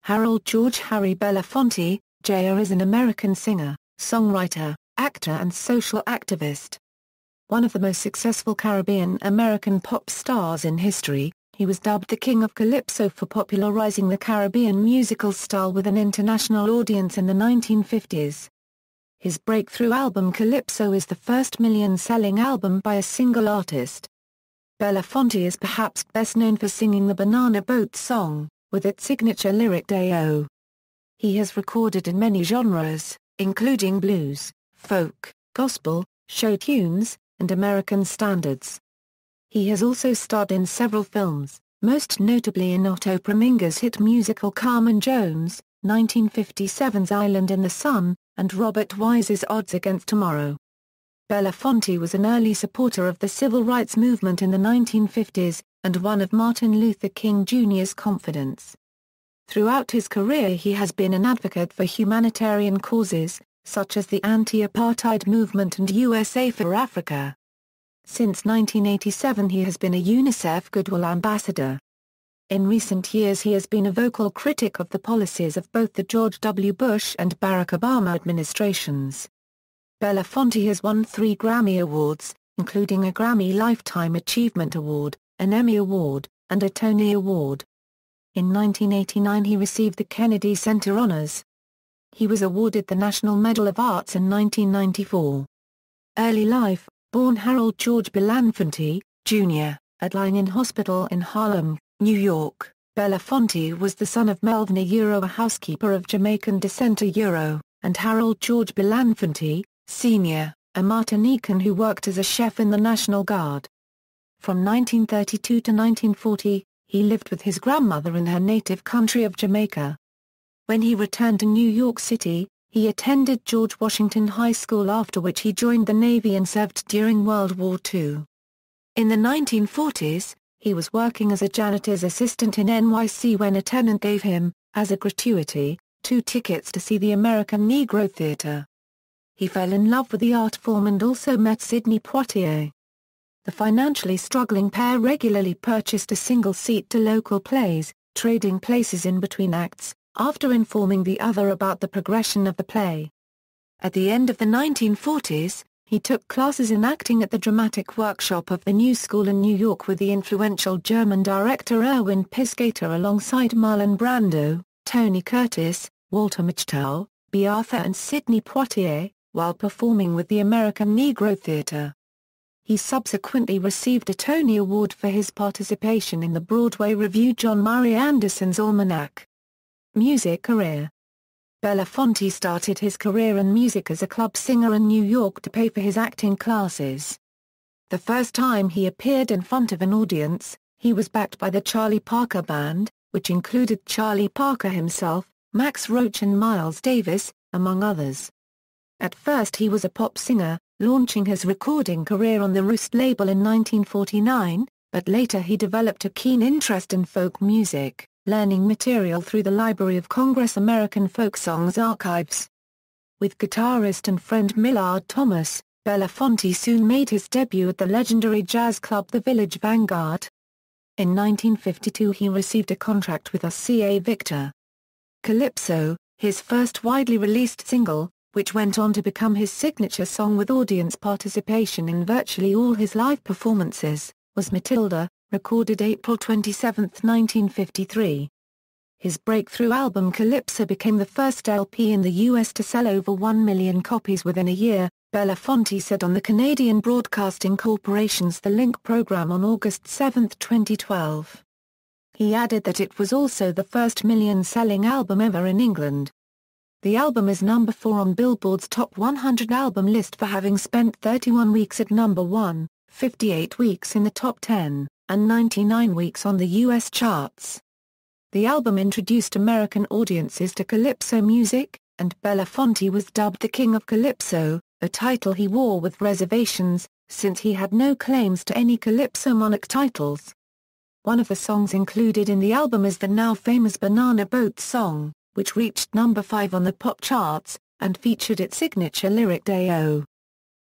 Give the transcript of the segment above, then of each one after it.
Harold George Harry Belafonte, Jr. is an American singer, songwriter, actor and social activist. One of the most successful Caribbean-American pop stars in history, he was dubbed the King of Calypso for popularizing the Caribbean musical style with an international audience in the 1950s. His breakthrough album Calypso is the first million-selling album by a single artist. Belafonte is perhaps best known for singing the Banana Boat song, with its signature lyric "Day-O." He has recorded in many genres, including blues, folk, gospel, show tunes, and American standards. He has also starred in several films, most notably in Otto Preminger's hit musical Carmen Jones, 1957's Island in the Sun, and Robert Wise's Odds Against Tomorrow. Belafonte was an early supporter of the civil rights movement in the 1950s, and one of Martin Luther King Jr.'s confidants. Throughout his career he has been an advocate for humanitarian causes, such as the anti-apartheid movement and USA for Africa. Since 1987 he has been a UNICEF Goodwill Ambassador. In recent years he has been a vocal critic of the policies of both the George W. Bush and Barack Obama administrations. Belafonte has won 3 Grammy Awards, including a Grammy Lifetime Achievement Award, an Emmy Award, and a Tony Award. In 1989 he received the Kennedy Center Honors. He was awarded the National Medal of Arts in 1994. Early life: born Harold George Belafonte, Jr., at Lying-in Hospital in Harlem, New York, Belafonte was the son of Melvin a housekeeper of Jamaican descent and Harold George Belafonte, Sr., a Martinican who worked as a chef in the National Guard. From 1932 to 1940, he lived with his grandmother in her native country of Jamaica. When he returned to New York City, he attended George Washington High School, after which he joined the Navy and served during World War II. In the 1940s, he was working as a janitor's assistant in NYC when a tenant gave him, as a gratuity, 2 tickets to see the American Negro Theatre. He fell in love with the art form and also met Sidney Poitier. The financially struggling pair regularly purchased a single seat to local plays, trading places in between acts, after informing the other about the progression of the play. At the end of the 1940s, he took classes in acting at the dramatic workshop of the New School in New York with the influential German director Erwin Piscator alongside Marlon Brando, Tony Curtis, Walter Matthau, B. Arthur and Sidney Poitier, while performing with the American Negro Theatre. He subsequently received a Tony Award for his participation in the Broadway revue John Murray Anderson's Almanac. Music career. Belafonte started his career in music as a club singer in New York to pay for his acting classes. The first time he appeared in front of an audience, he was backed by the Charlie Parker Band, which included Charlie Parker himself, Max Roach and Miles Davis, among others. At first he was a pop singer, launching his recording career on the Roost label in 1949, but later he developed a keen interest in folk music, learning material through the Library of Congress American Folk Songs archives. With guitarist and friend Millard Thomas, Belafonte soon made his debut at the legendary jazz club The Village Vanguard. In 1952 he received a contract with RCA Victor. Calypso, his first widely released single, which went on to become his signature song with audience participation in virtually all his live performances, was Matilda, recorded April 27, 1953. His breakthrough album Calypso became the first LP in the U.S. to sell over 1 million copies within a year, Belafonte said on the Canadian Broadcasting Corporation's The Link program on August 7, 2012. He added that it was also the first million-selling album ever in England. The album is number 4 on Billboard's Top 100 album list for having spent 31 weeks at number 1, 58 weeks in the top 10, and 99 weeks on the U.S. charts. The album introduced American audiences to calypso music, and Belafonte was dubbed the King of Calypso, a title he wore with reservations, since he had no claims to any Calypso monarch titles. One of the songs included in the album is the now famous Banana Boat song, which reached number 5 on the pop charts, and featured its signature lyric "Day-O."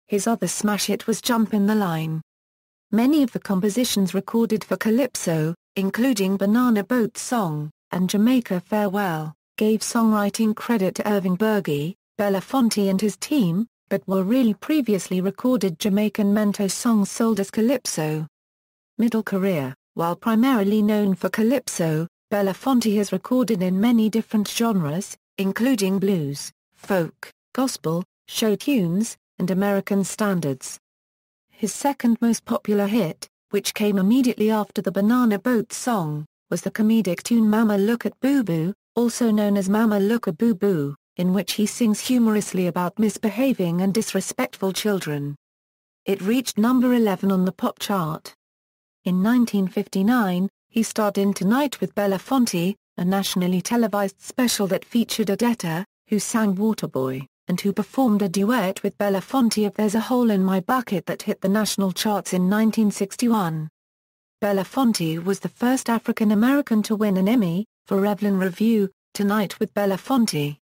His other smash hit was Jump in the Line. Many of the compositions recorded for Calypso, including Banana Boat song, and Jamaica Farewell, gave songwriting credit to Irving Berge, Belafonte and his team, but were really previously recorded Jamaican mento songs sold as Calypso. Middle career. While primarily known for Calypso, Belafonte has recorded in many different genres, including blues, folk, gospel, show tunes, and American standards. His second most popular hit, which came immediately after the Banana Boat song, was the comedic tune Mama Look at Boo Boo, also known as Mama Look at Boo Boo, in which he sings humorously about misbehaving and disrespectful children. It reached number 11 on the pop chart. In 1959, he starred in Tonight with Belafonte, a nationally televised special that featured Odetta, who sang Waterboy, and who performed a duet with Belafonte of There's a Hole in My Bucket that hit the national charts in 1961. Belafonte was the first African-American to win an Emmy, for Revlon Review, Tonight with Belafonte.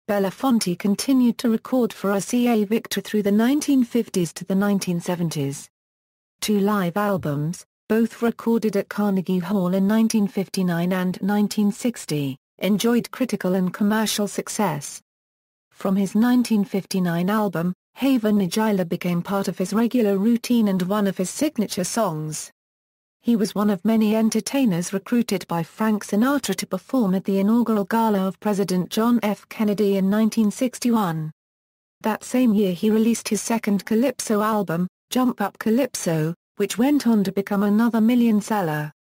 Belafonte continued to record for RCA Victor through the 1950s to the 1970s. 2 live albums, both recorded at Carnegie Hall in 1959 and 1960, enjoyed critical and commercial success. From his 1959 album, Hava Nagila became part of his regular routine and one of his signature songs. He was one of many entertainers recruited by Frank Sinatra to perform at the inaugural gala of President John F. Kennedy in 1961. That same year he released his second Calypso album, Jump Up Calypso, which went on to become another million-seller.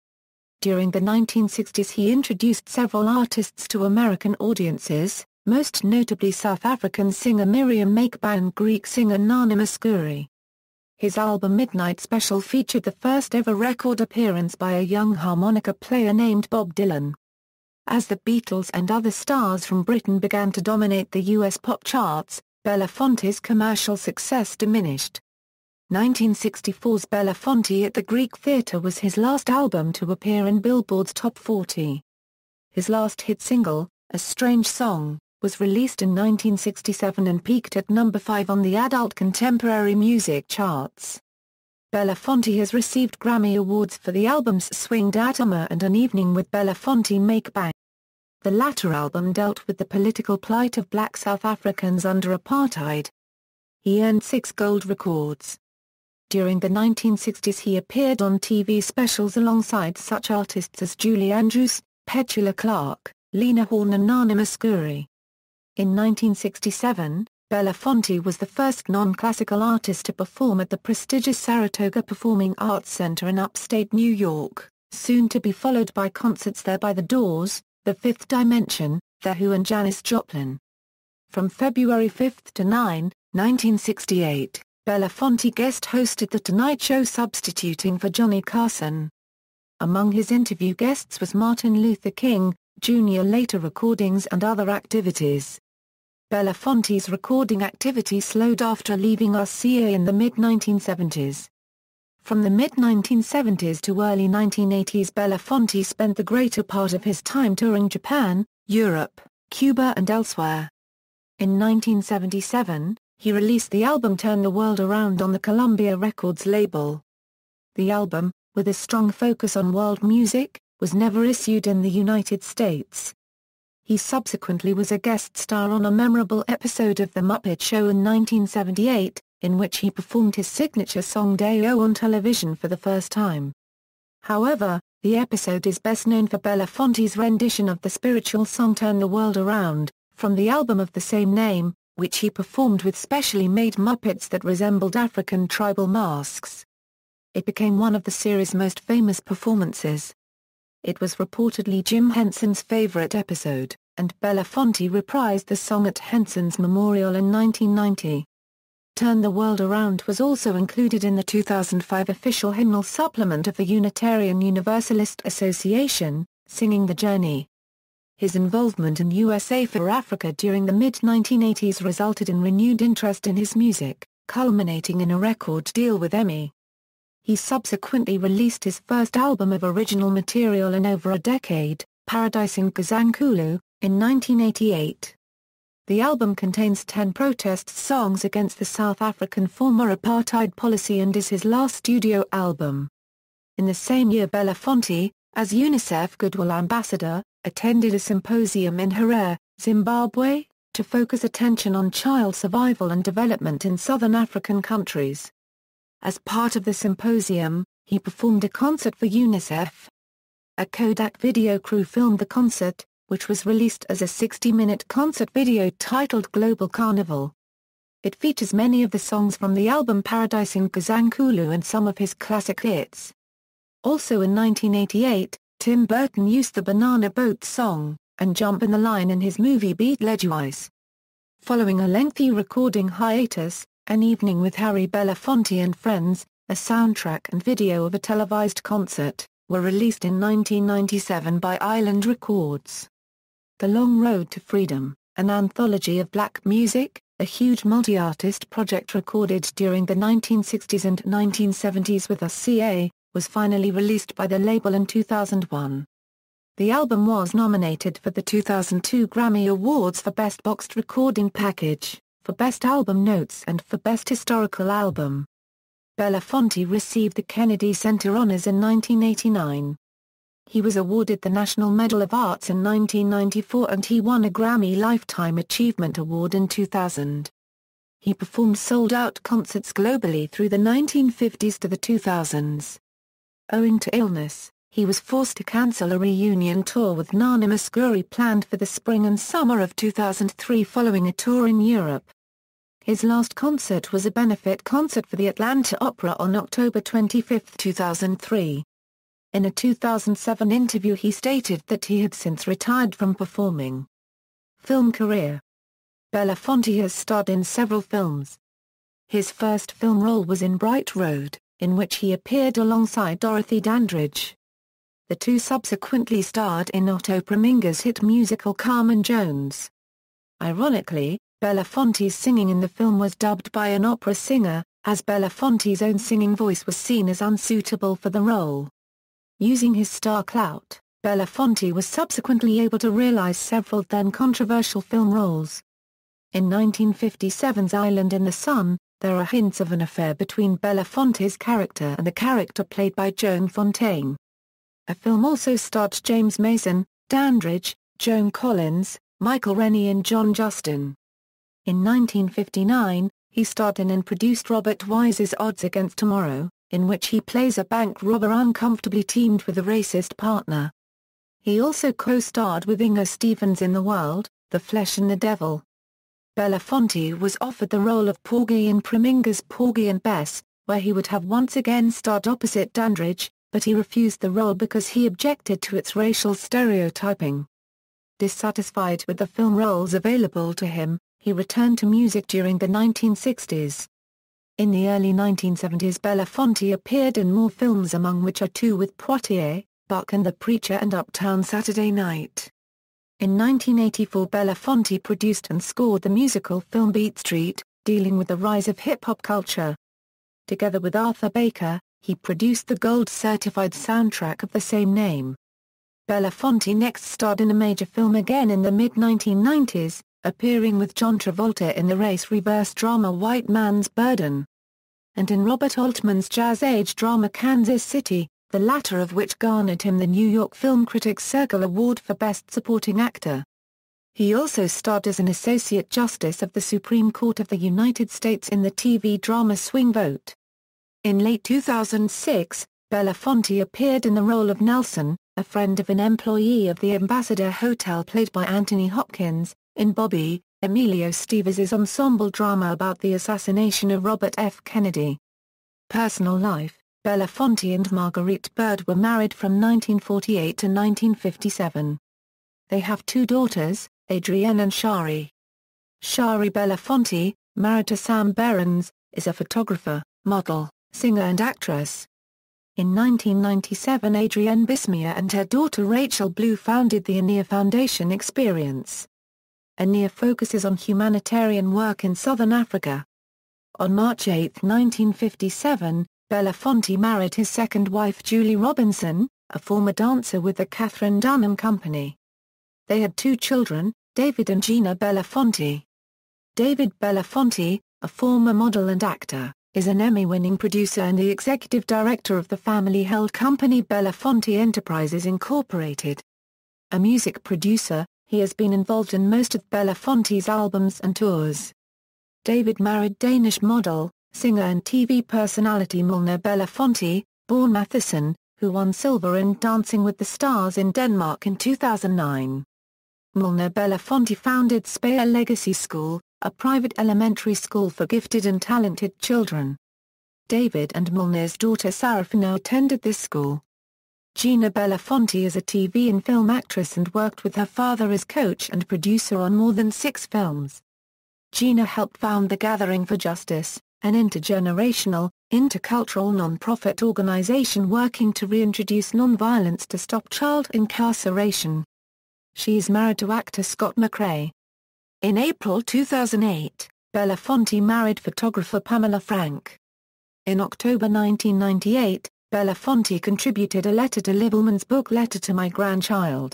During the 1960s he introduced several artists to American audiences, most notably South African singer Miriam Makeba and Greek singer Nana Mouskouri. His album Midnight Special featured the first-ever record appearance by a young harmonica player named Bob Dylan. As the Beatles and other stars from Britain began to dominate the U.S. pop charts, Belafonte's commercial success diminished. 1964's Belafonte at the Greek Theatre was his last album to appear in Billboard's Top 40. His last hit single, A Strange Song, was released in 1967 and peaked at number 5 on the adult contemporary music charts. Belafonte has received Grammy Awards for the albums Swing Datama and An Evening with Belafonte Makeba. The latter album dealt with the political plight of black South Africans under apartheid. He earned 6 gold records. During the 1960s he appeared on TV specials alongside such artists as Julie Andrews, Petula Clark, Lena Horne and Nana Mouskouri. In 1967, Belafonte was the first non-classical artist to perform at the prestigious Saratoga Performing Arts Center in upstate New York, soon to be followed by concerts there by The Doors, The Fifth Dimension, The Who and Janis Joplin. From February 5 to 9, 1968, Belafonte guest hosted The Tonight Show substituting for Johnny Carson. Among his interview guests was Martin Luther King, Jr. Later recordings and other activities. Belafonte's recording activity slowed after leaving RCA in the mid-1970s. From the mid-1970s to early 1980s Belafonte spent the greater part of his time touring Japan, Europe, Cuba and elsewhere. In 1977, he released the album Turn the World Around on the Columbia Records label. The album, with a strong focus on world music, was never issued in the United States. He subsequently was a guest star on a memorable episode of The Muppet Show in 1978, in which he performed his signature song Day-O on television for the first time. However, the episode is best known for Belafonte's rendition of the spiritual song Turn the World Around, from the album of the same name, which he performed with specially made Muppets that resembled African tribal masks. It became one of the series' most famous performances. It was reportedly Jim Henson's favorite episode, and Belafonte reprised the song at Henson's memorial in 1990. Turn the World Around was also included in the 2005 official hymnal supplement of the Unitarian Universalist Association, Singing the Journey. His involvement in USA for Africa during the mid-1980s resulted in renewed interest in his music, culminating in a record deal with EMI. He subsequently released his first album of original material in over a decade, Paradise Nkosazana, in 1988. The album contains 10 protest songs against the South African former apartheid policy and is his last studio album. In the same year Belafonte, as UNICEF Goodwill Ambassador, attended a symposium in Harare, Zimbabwe, to focus attention on child survival and development in southern African countries. As part of the symposium, he performed a concert for UNICEF. A Kodak video crew filmed the concert, which was released as a 60-minute concert video titled Global Carnival. It features many of the songs from the album Paradising Kazankulu and some of his classic hits. Also in 1988, Tim Burton used the Banana Boat song, and Jump in the Line in his movie Beetlejuice. Following a lengthy recording hiatus, An Evening with Harry Belafonte and Friends, a soundtrack and video of a televised concert, were released in 1997 by Island Records. The Long Road to Freedom, an anthology of black music, a huge multi-artist project recorded during the 1960s and 1970s with SCA, was finally released by the label in 2001. The album was nominated for the 2002 Grammy Awards for Best Boxed Recording Package, for Best Album Notes and for Best Historical Album. Belafonte received the Kennedy Center Honors in 1989. He was awarded the National Medal of Arts in 1994 and he won a Grammy Lifetime Achievement Award in 2000. He performed sold-out concerts globally through the 1950s to the 2000s. Owing to illness, he was forced to cancel a reunion tour with Nana Mouskouri planned for the spring and summer of 2003 following a tour in Europe. His last concert was a benefit concert for the Atlanta Opera on October 25, 2003. In a 2007 interview he stated that he had since retired from performing. Film career. Belafonte has starred in several films. His first film role was in Bright Road, in which he appeared alongside Dorothy Dandridge. The two subsequently starred in Otto Preminger's hit musical Carmen Jones. Ironically, Belafonte's singing in the film was dubbed by an opera singer, as Belafonte's own singing voice was seen as unsuitable for the role. Using his star clout, Belafonte was subsequently able to realize several then controversial film roles. In 1957's Island in the Sun, there are hints of an affair between Belafonte's character and the character played by Joan Fontaine. A film also starred James Mason, Dandridge, Joan Collins, Michael Rennie and John Justin. In 1959, he starred in and produced Robert Wise's Odds Against Tomorrow, in which he plays a bank robber uncomfortably teamed with a racist partner. He also co-starred with Inga Stevens in The World, The Flesh and the Devil. Belafonte was offered the role of Porgy in Preminger's Porgy and Bess, where he would have once again starred opposite Dandridge, but he refused the role because he objected to its racial stereotyping. Dissatisfied with the film roles available to him, he returned to music during the 1960s. In the early 1970s Belafonte appeared in more films, among which are two with Poitier, Buck and the Preacher and Uptown Saturday Night. In 1984 Belafonte produced and scored the musical film Beat Street, dealing with the rise of hip-hop culture. Together with Arthur Baker, he produced the gold-certified soundtrack of the same name. Belafonte next starred in a major film again in the mid-1990s, appearing with John Travolta in the race-reverse drama White Man's Burden, and in Robert Altman's jazz-age drama Kansas City, the latter of which garnered him the New York Film Critics Circle Award for Best Supporting Actor. He also starred as an Associate Justice of the Supreme Court of the United States in the TV drama Swing Vote. In late 2006, Belafonte appeared in the role of Nelson, a friend of an employee of the Ambassador Hotel played by Anthony Hopkins, in Bobby, Emilio Esteves's ensemble drama about the assassination of Robert F. Kennedy. Personal life. Belafonte and Marguerite Bird were married from 1948 to 1957. They have two daughters, Adrienne and Shari. Shari Belafonte, married to Sam Behrens, is a photographer, model, singer and actress. In 1997 Adrienne Bismuth and her daughter Rachel Blue founded the ANIA Foundation Experience. ANIA focuses on humanitarian work in southern Africa. On March 8, 1957, Belafonte married his second wife Julie Robinson, a former dancer with the Catherine Dunham Company. They had two children, David and Gina Belafonte. David Belafonte, a former model and actor, is an Emmy-winning producer and the executive director of the family-held company Belafonte Enterprises Incorporated. a music producer, he has been involved in most of Belafonte's albums and tours. David married Danish model, singer and TV personality Milna Belafonte, born Matheson, who won silver in Dancing with the Stars in Denmark in 2009. Milna Belafonte founded Speyer Legacy School, a private elementary school for gifted and talented children. David and Milna's daughter Sarafina attended this school. Gina Belafonte is a TV and film actress and worked with her father as coach and producer on more than 6 films. Gina helped found the Gathering for Justice, an intergenerational, intercultural non-profit organization working to reintroduce non-violence to stop child incarceration. She is married to actor Scott McRae. In April 2008, Belafonte married photographer Pamela Frank. In October 1998, Belafonte contributed a letter to Liebelman's book Letter to My Grandchild.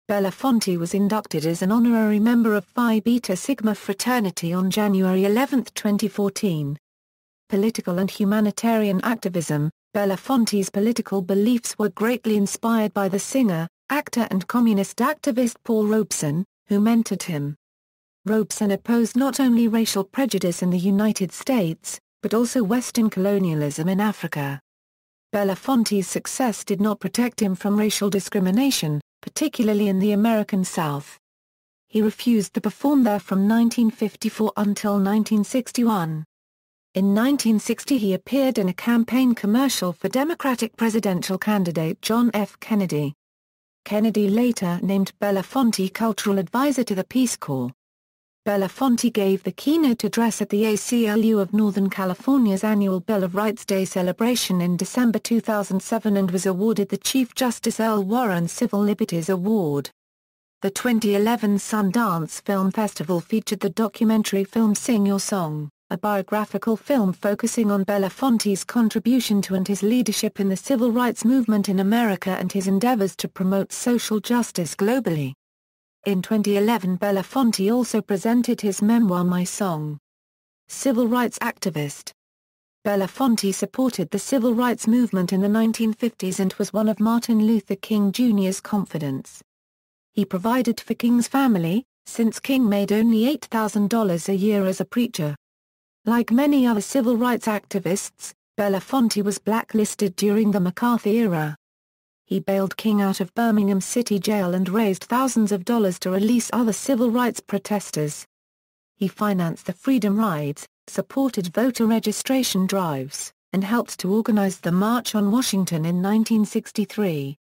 Belafonte was inducted as an honorary member of Phi Beta Sigma fraternity on January 11, 2014. Political and humanitarian activism. Belafonte's political beliefs were greatly inspired by the singer, actor and communist activist Paul Robeson, who mentored him. Robeson opposed not only racial prejudice in the United States, but also Western colonialism in Africa. Belafonte's success did not protect him from racial discrimination, particularly in the American South. He refused to perform there from 1954 until 1961. In 1960 he appeared in a campaign commercial for Democratic presidential candidate John F. Kennedy. Kennedy later named Belafonte cultural advisor to the Peace Corps. Belafonte gave the keynote address at the ACLU of Northern California's annual Bill of Rights Day celebration in December 2007 and was awarded the Chief Justice Earl Warren Civil Liberties Award. The 2011 Sundance Film Festival featured the documentary film Sing Your Song, a biographical film focusing on Belafonte's contribution to and his leadership in the civil rights movement in America and his endeavors to promote social justice globally. In 2011 Belafonte also presented his memoir My Song. Civil rights activist. Belafonte supported the civil rights movement in the 1950s and was one of Martin Luther King Jr.'s confidants. He provided for King's family, since King made only $8,000 a year as a preacher. Like many other civil rights activists, Belafonte was blacklisted during the McCarthy era. He bailed King out of Birmingham City Jail and raised thousands of dollars to release other civil rights protesters. He financed the Freedom Rides, supported voter registration drives, and helped to organize the March on Washington in 1963.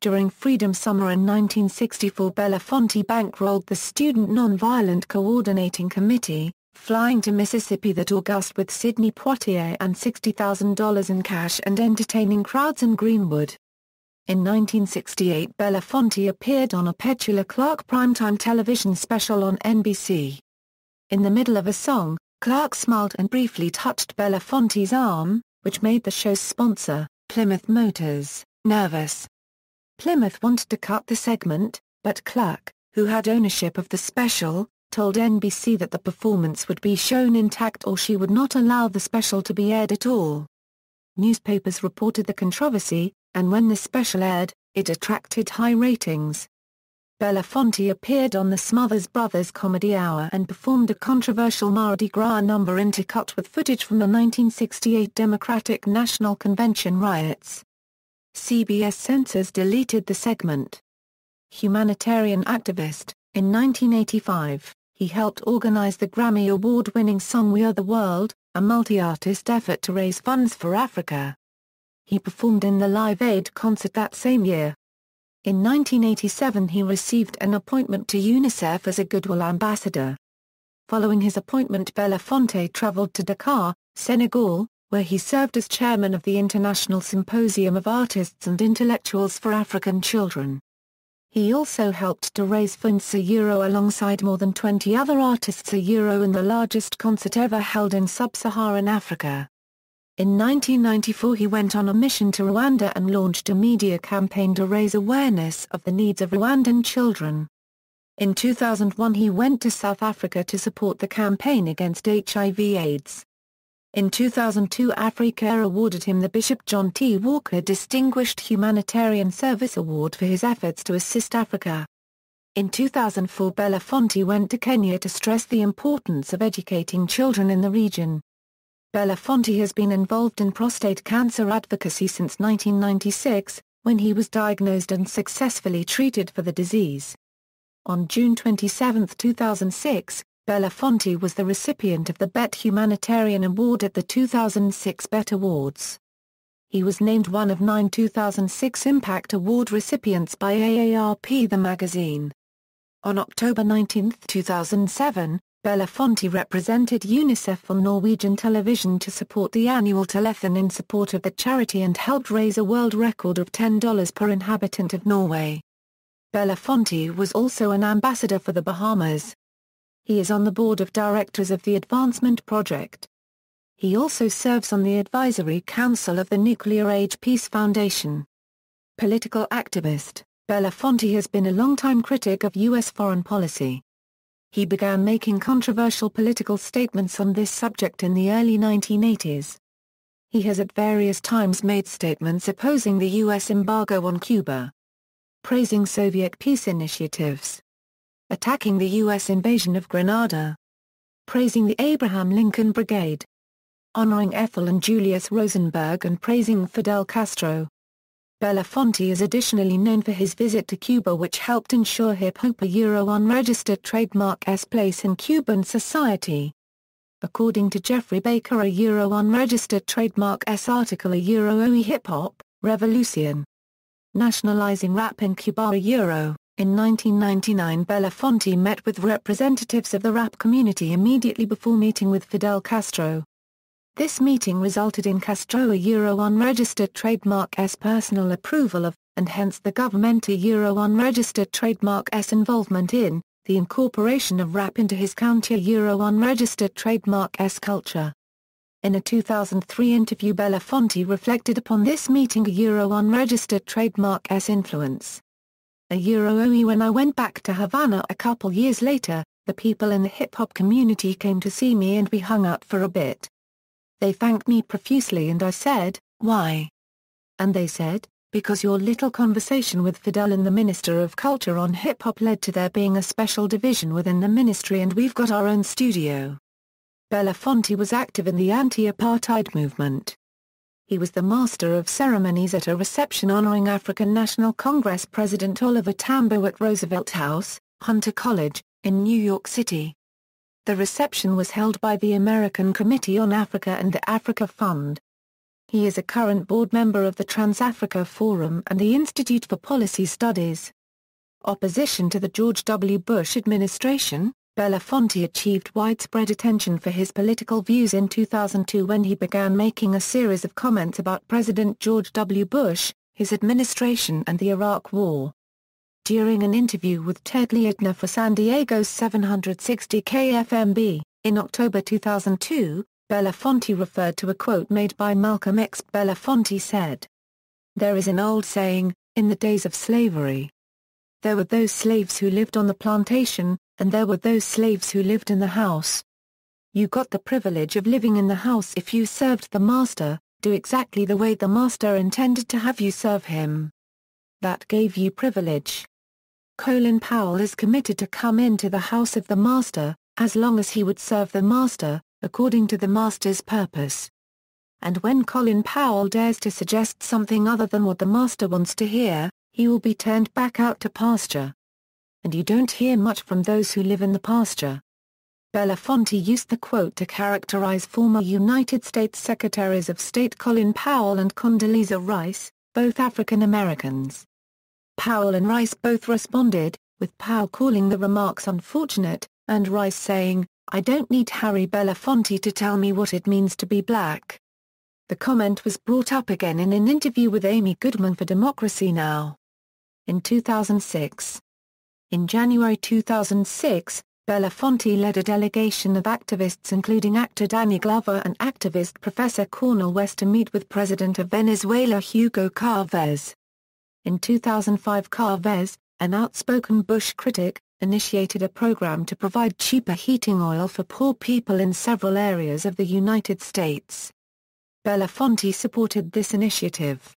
During Freedom Summer in 1964 Belafonte bankrolled the Student Nonviolent Coordinating Committee, flying to Mississippi that August with Sidney Poitier and $60,000 in cash and entertaining crowds in Greenwood. In 1968 Belafonte appeared on a Petula Clark primetime television special on NBC. In the middle of a song, Clark smiled and briefly touched Belafonte's arm, which made the show's sponsor, Plymouth Motors, nervous. Plymouth wanted to cut the segment, but Clark, who had ownership of the special, told NBC that the performance would be shown intact or she would not allow the special to be aired at all. Newspapers reported the controversy, and when the special aired, it attracted high ratings. Belafonte appeared on the Smothers Brothers Comedy Hour and performed a controversial Mardi Gras number intercut with footage from the 1968 Democratic National Convention riots. CBS censors deleted the segment. Humanitarian activist. In 1985, he helped organize the Grammy Award-winning song We Are the World, a multi-artist effort to raise funds for Africa. He performed in the Live Aid concert that same year. In 1987 he received an appointment to UNICEF as a Goodwill Ambassador. Following his appointment Belafonte traveled to Dakar, Senegal, where he served as chairman of the International Symposium of Artists and Intellectuals for African Children. He also helped to raise funds alongside more than 20 other artists in the largest concert ever held in sub-Saharan Africa. In 1994 he went on a mission to Rwanda and launched a media campaign to raise awareness of the needs of Rwandan children. In 2001 he went to South Africa to support the campaign against HIV/AIDS. In 2002, Africa awarded him the Bishop John T. Walker Distinguished Humanitarian Service Award for his efforts to assist Africa. In 2004, Belafonte went to Kenya to stress the importance of educating children in the region. Belafonte has been involved in prostate cancer advocacy since 1996, when he was diagnosed and successfully treated for the disease. On June 27, 2006, Belafonte was the recipient of the BET Humanitarian Award at the 2006 BET Awards. He was named one of 9 2006 Impact Award recipients by AARP the magazine. On October 19, 2007, Belafonte represented UNICEF on Norwegian television to support the annual telethon in support of the charity and helped raise a world record of $10 per inhabitant of Norway. Belafonte was also an ambassador for the Bahamas. He is on the board of directors of the Advancement Project. He also serves on the advisory council of the Nuclear Age Peace Foundation. Political activist, Belafonte has been a longtime critic of U.S. foreign policy. He began making controversial political statements on this subject in the early 1980s. He has at various times made statements opposing the U.S. embargo on Cuba, praising Soviet peace initiatives, attacking the U.S. invasion of Grenada, praising the Abraham Lincoln Brigade, honoring Ethel and Julius Rosenberg and praising Fidel Castro. Belafonte is additionally known for his visit to Cuba, which helped ensure hip-hop a unregistered trademark's place in Cuban society. According to Jeffrey Baker, a unregistered trademark's article OE hip-hop, revolution. Nationalizing rap in Cuba In 1999, Belafonte met with representatives of the rap community immediately before meeting with Fidel Castro. This meeting resulted in Castro unregistered trademark's personal approval of, and hence the government unregistered trademark's involvement in, the incorporation of rap into his counter unregistered trademark's culture. In a 2003 interview, Belafonte reflected upon this meeting unregistered trademark's influence. When I went back to Havana a couple years later, the people in the hip-hop community came to see me and we hung out for a bit. They thanked me profusely and I said, "Why?" And they said, "Because your little conversation with Fidel and the Minister of Culture on hip-hop led to there being a special division within the ministry and we've got our own studio." Belafonte was active in the anti-apartheid movement. He was the master of ceremonies at a reception honoring African National Congress President Oliver Tambo at Roosevelt House, Hunter College, in New York City. The reception was held by the American Committee on Africa and the Africa Fund. He is a current board member of the Trans-Africa Forum and the Institute for Policy Studies. Opposition to the George W. Bush administration, Belafonte achieved widespread attention for his political views in 2002 when he began making a series of comments about President George W. Bush, his administration and the Iraq War. During an interview with Ted Liotner for San Diego's 760 KFMB, in October 2002, Belafonte referred to a quote made by Malcolm X. Belafonte said, "There is an old saying, in the days of slavery. There were those slaves who lived on the plantation, and there were those slaves who lived in the house. You got the privilege of living in the house if you served the master, do exactly the way the master intended to have you serve him. That gave you privilege. Colin Powell is committed to come into the house of the master, as long as he would serve the master, according to the master's purpose. And when Colin Powell dares to suggest something other than what the master wants to hear, he will be turned back out to pasture. And you don't hear much from those who live in the pasture." Belafonte used the quote to characterize former United States Secretaries of State Colin Powell and Condoleezza Rice, both African Americans. Powell and Rice both responded, with Powell calling the remarks unfortunate, and Rice saying, "I don't need Harry Belafonte to tell me what it means to be black." The comment was brought up again in an interview with Amy Goodman for Democracy Now! In 2006. In January 2006, Belafonte led a delegation of activists including actor Danny Glover and activist Professor Cornel West to meet with President of Venezuela Hugo Chavez. In 2005, Chavez, an outspoken Bush critic, initiated a program to provide cheaper heating oil for poor people in several areas of the United States. Belafonte supported this initiative.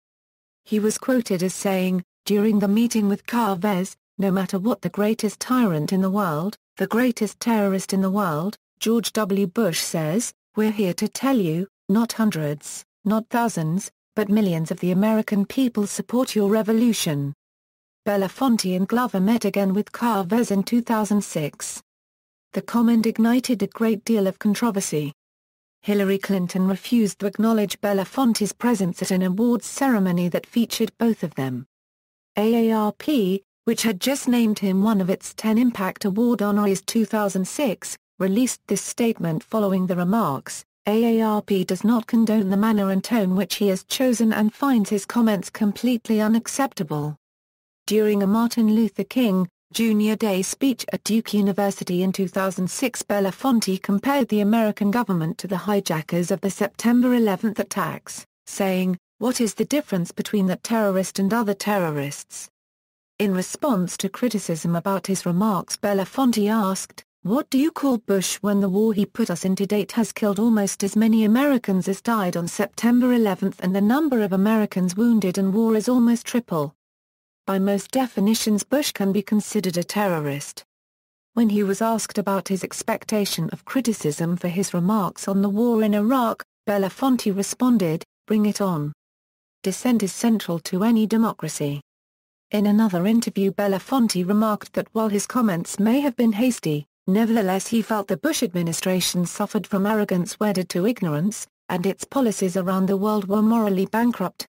He was quoted as saying, during the meeting with Chavez, "No matter what the greatest tyrant in the world, the greatest terrorist in the world, George W. Bush says, we're here to tell you, not hundreds, not thousands, but millions of the American people support your revolution." Belafonte and Glover met again with Chavez in 2006. The comment ignited a great deal of controversy. Hillary Clinton refused to acknowledge Belafonte's presence at an awards ceremony that featured both of them. AARP, which had just named him one of its 10 Impact Award honorees 2006, released this statement following the remarks. AARP does not condone the manner and tone which he has chosen and finds his comments completely unacceptable. During a Martin Luther King, Jr. Day speech at Duke University in 2006, Belafonte compared the American government to the hijackers of the September 11 attacks, saying, "What is the difference between that terrorist and other terrorists?" In response to criticism about his remarks, Belafonte asked, "What do you call Bush when the war he put us in to date has killed almost as many Americans as died on September 11 and the number of Americans wounded in war is almost triple? By most definitions Bush can be considered a terrorist." When he was asked about his expectation of criticism for his remarks on the war in Iraq, Belafonte responded, "Bring it on. Dissent is central to any democracy." In another interview, Belafonte remarked that while his comments may have been hasty, nevertheless he felt the Bush administration suffered from arrogance wedded to ignorance, and its policies around the world were morally bankrupt.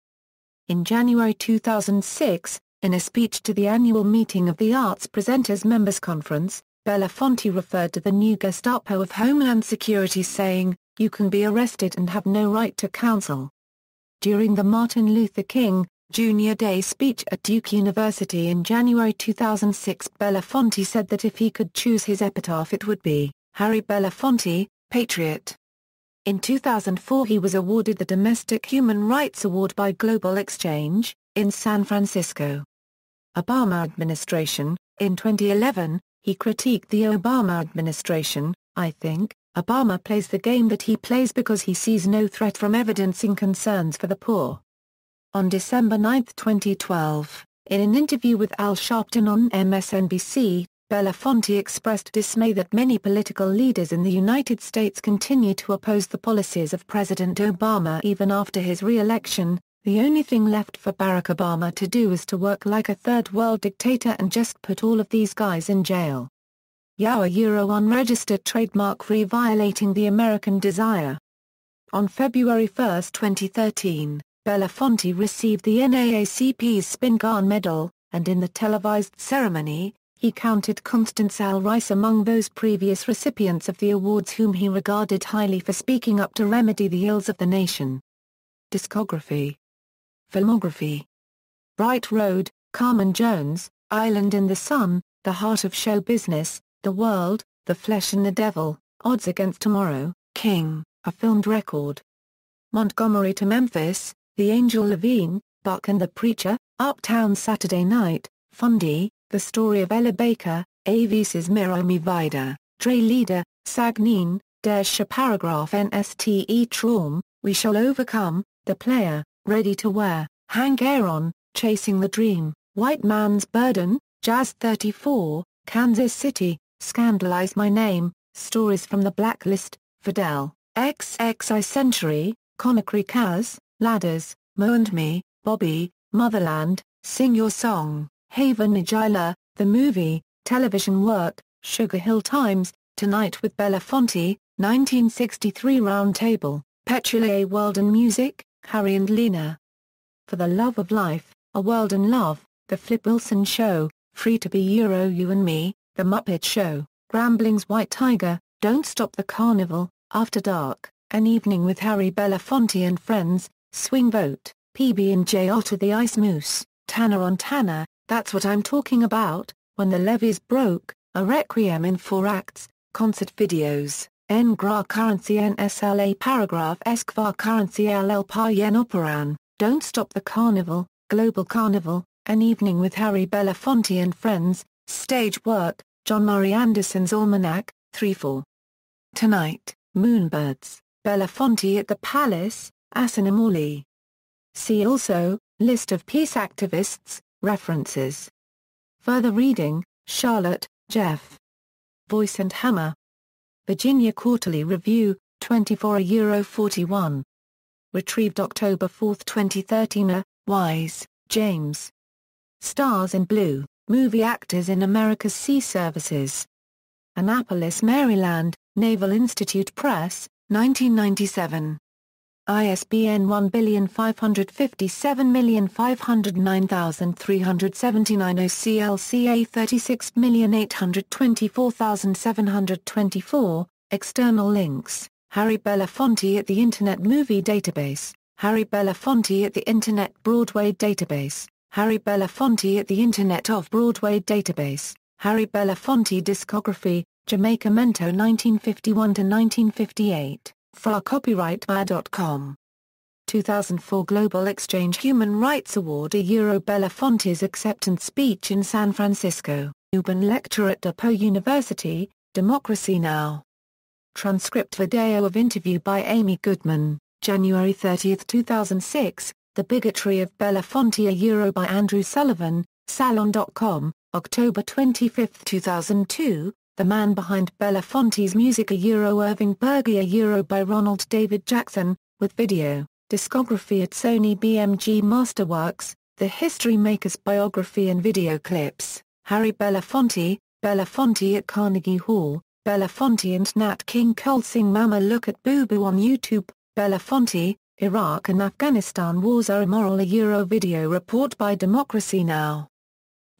In January 2006, in a speech to the annual meeting of the Arts Presenters Members Conference, Belafonte referred to the new Gestapo of Homeland Security saying, "You can be arrested and have no right to counsel." During the Martin Luther King, Jr. Day speech at Duke University in January 2006, Belafonte said that if he could choose his epitaph it would be, "Harry Belafonte, Patriot." In 2004 he was awarded the Domestic Human Rights Award by Global Exchange, in San Francisco. Obama administration. In 2011, he critiqued the Obama administration. "I think, Obama plays the game that he plays because he sees no threat from evidencing concerns for the poor." On December 9, 2012, in an interview with Al Sharpton on MSNBC, Belafonte expressed dismay that many political leaders in the United States continue to oppose the policies of President Obama even after his re-election. "The only thing left for Barack Obama to do is to work like a third-world dictator and just put all of these guys in jail." Unregistered trademark violating the American desire. On February 1, 2013, Belafonte received the NAACP's Spingarn Medal, and in the televised ceremony, he counted Constance Al Rice among those previous recipients of the awards whom he regarded highly for speaking up to remedy the ills of the nation. Discography Filmography. Bright Road, Carmen Jones, Island in the Sun, The Heart of Show Business, The World, The Flesh and the Devil, Odds Against Tomorrow, King, A Filmed Record. Montgomery to Memphis, The Angel Levine, Buck and the Preacher, Uptown Saturday Night, Fundy, The Story of Ella Baker, Avises Miro Mi Vida, Dre Leader, Sagnin, Der Paragraph Nste Traum, We Shall Overcome, The Player, Ready to Wear, Hank Aaron, Chasing the Dream, White Man's Burden, Jazz 34, Kansas City, Scandalize My Name, Stories from the Blacklist, Fidel, XXI Century, Conakry Kaz, Ladders, Mo and Me, Bobby, Motherland, Sing Your Song, Haven Nijila, The Movie, Television Work, Sugar Hill Times, Tonight with Belafonte, 1963 Round Table, Petula World and Music, Harry and Lena. For the Love of Life, A World in Love, The Flip Wilson Show, Free to Be Euro You and Me, The Muppet Show, Grambling's White Tiger, Don't Stop the Carnival, After Dark, An Evening with Harry Belafonte and Friends, Swing Vote, PB&J Otto the Ice Moose, Tanner on Tanner, That's What I'm Talking About, When the Levees Broke, A Requiem in 4 Acts, Concert Videos, En Gra Currency NSLA Paragraph Esquva Currency LL Payen Operan, Don't Stop the Carnival, Global Carnival, An Evening with Harry Belafonte and Friends, Stage Work, John Murray Anderson's Almanac, 3-4. Tonight, Moonbirds, Belafonte at the Palace, Assinimali. See also, List of peace activists, references. Further reading, Charlotte, Jeff. Voice and Hammer. Virginia Quarterly Review, 24:41. Retrieved October 4, 2013. Wise, James. Stars in Blue, Movie Actors in America's Sea Services. Annapolis, Maryland, Naval Institute Press, 1997. ISBN 1557509379 OCLCA 36824724. External links, Harry Belafonte at the Internet Movie Database, Harry Belafonte at the Internet Broadway Database, Harry Belafonte at the Internet Off-Broadway Database, Harry Belafonte Discography, Jamaica Mento 1951–1958, fra copyrightma.com. 2004 Global Exchange Human Rights Award Belafonte's acceptance speech in San Francisco, Urban Lecture at DePaul University, Democracy Now! Transcript video of interview by Amy Goodman, January 30, 2006, The Bigotry of Belafonte by Andrew Sullivan, Salon.com, October 25, 2002, The Man Behind Belafonte's Music Irving Berge by Ronald David Jackson, with video, Discography at Sony BMG Masterworks, The History Maker's Biography and Video Clips, Harry Belafonte, Belafonte at Carnegie Hall, Belafonte and Nat King Cole Sing Mama Look at Boo Boo on YouTube, Belafonte, Iraq and Afghanistan Wars Are Immoral video report by Democracy Now!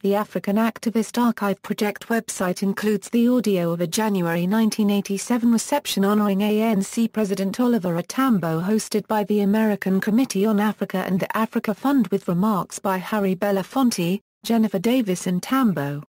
The African Activist Archive Project website includes the audio of a January 1987 reception honoring ANC President Oliver Tambo hosted by the American Committee on Africa and the Africa Fund with remarks by Harry Belafonte, Jennifer Davis and Tambo.